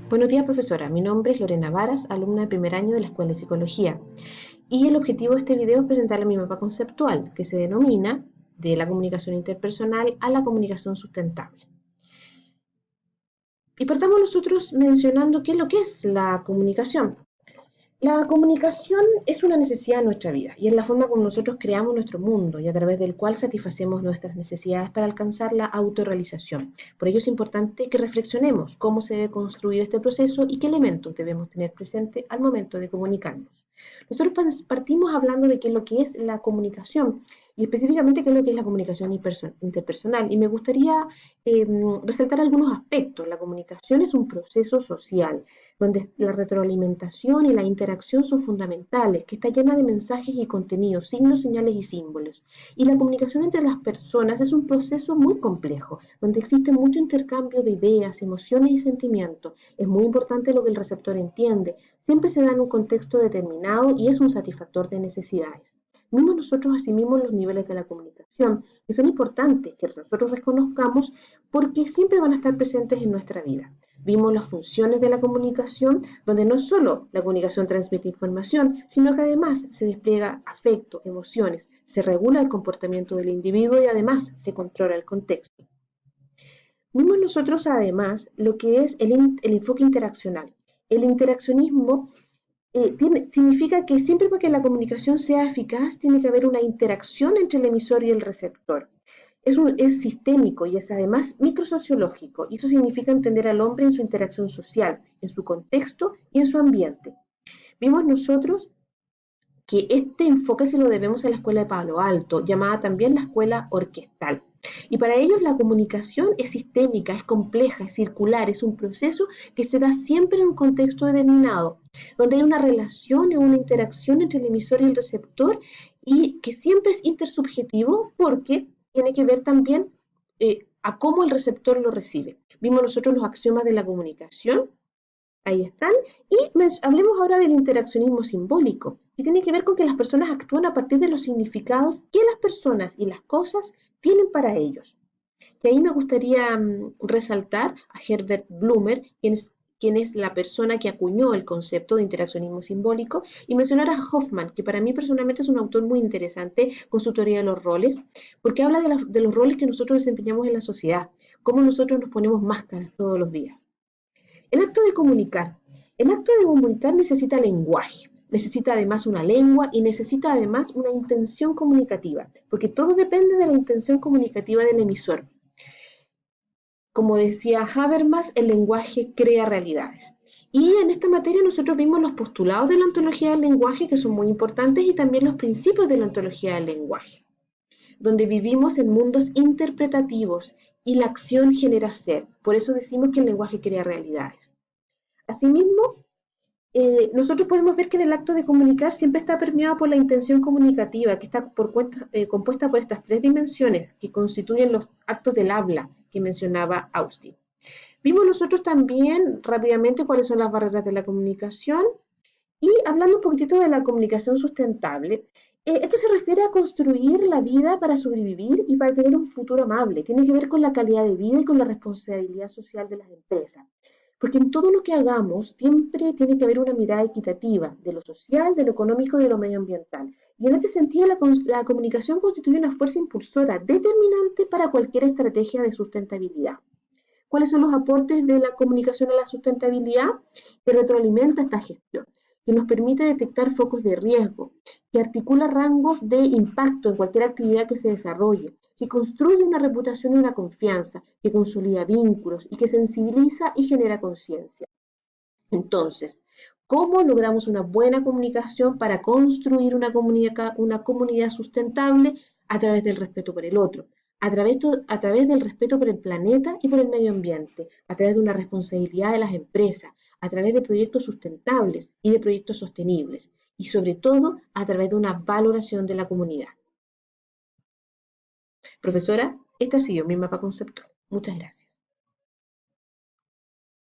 Buenos días, profesora. Mi nombre es Lorena Varas, alumna de primer año de la Escuela de Psicología. Y el objetivo de este video es presentarle mi mapa conceptual, que se denomina de la comunicación interpersonal a la comunicación sustentable. Y partamos nosotros mencionando qué es lo que es la comunicación. La comunicación es una necesidad de nuestra vida y es la forma como nosotros creamos nuestro mundo y a través del cual satisfacemos nuestras necesidades para alcanzar la autorrealización. Por ello es importante que reflexionemos cómo se debe construir este proceso y qué elementos debemos tener presente al momento de comunicarnos. Nosotros partimos hablando de qué es lo que es la comunicación y específicamente qué es lo que es la comunicación interpersonal. Y me gustaría resaltar algunos aspectos. La comunicación es un proceso social donde la retroalimentación y la interacción son fundamentales, que está llena de mensajes y contenidos, signos, señales y símbolos. Y la comunicación entre las personas es un proceso muy complejo, donde existe mucho intercambio de ideas, emociones y sentimientos. Es muy importante lo que el receptor entiende. Siempre se da en un contexto determinado y es un satisfactor de necesidades. Mismo nosotros asumimos los niveles de la comunicación y son importantes que nosotros reconozcamos porque siempre van a estar presentes en nuestra vida. Vimos las funciones de la comunicación, donde no solo la comunicación transmite información, sino que además se despliega afecto, emociones, se regula el comportamiento del individuo y además se controla el contexto. Vimos nosotros además lo que es el enfoque interaccional. El interaccionismo significa que siempre para que la comunicación sea eficaz tiene que haber una interacción entre el emisor y el receptor. Es sistémico y es además microsociológico, y eso significa entender al hombre en su interacción social, en su contexto y en su ambiente. Vimos nosotros que este enfoque se lo debemos a la escuela de Palo Alto, llamada también la escuela orquestal. Y para ellos la comunicación es sistémica, es compleja, es circular, es un proceso que se da siempre en un contexto determinado, donde hay una relación o una interacción entre el emisor y el receptor y que siempre es intersubjetivo porque tiene que ver también a cómo el receptor lo recibe. Vimos nosotros los axiomas de la comunicación. Ahí están. Y hablemos ahora del interaccionismo simbólico, que tiene que ver con que las personas actúan a partir de los significados que las personas y las cosas tienen para ellos. Y ahí me gustaría resaltar a Herbert Blumer, quien es la persona que acuñó el concepto de interaccionismo simbólico, y mencionar a Hoffman, que para mí personalmente es un autor muy interesante con su teoría de los roles, porque habla de los roles que nosotros desempeñamos en la sociedad, cómo nosotros nos ponemos máscaras todos los días. El acto de comunicar. El acto de comunicar necesita lenguaje, necesita además una lengua y necesita además una intención comunicativa, porque todo depende de la intención comunicativa del emisor. Como decía Habermas, el lenguaje crea realidades. Y en esta materia nosotros vimos los postulados de la ontología del lenguaje, que son muy importantes, y también los principios de la ontología del lenguaje, donde vivimos en mundos interpretativos y la acción genera ser. Por eso decimos que el lenguaje crea realidades. Asimismo, nosotros podemos ver que en el acto de comunicar siempre está permeado por la intención comunicativa, que está compuesta por estas tres dimensiones que constituyen los actos del habla que mencionaba Austin. Vimos nosotros también rápidamente cuáles son las barreras de la comunicación y hablando un poquitito de la comunicación sustentable, esto se refiere a construir la vida para sobrevivir y para tener un futuro amable. Tiene que ver con la calidad de vida y con la responsabilidad social de las empresas. Porque en todo lo que hagamos siempre tiene que haber una mirada equitativa de lo social, de lo económico y de lo medioambiental. Y en este sentido la comunicación constituye una fuerza impulsora determinante para cualquier estrategia de sustentabilidad. ¿Cuáles son los aportes de la comunicación a la sustentabilidad? Que retroalimenta esta gestión, que nos permite detectar focos de riesgo, que articula rangos de impacto en cualquier actividad que se desarrolle, que construye una reputación y una confianza, que consolida vínculos y que sensibiliza y genera conciencia. Entonces, ¿cómo logramos una buena comunicación para construir una comunidad sustentable? A través del respeto por el otro, a través del respeto por el planeta y por el medio ambiente, a través de una responsabilidad de las empresas, a través de proyectos sustentables y de proyectos sostenibles, y sobre todo a través de una valoración de la comunidad. Profesora, este ha sido mi mapa conceptual. Muchas gracias.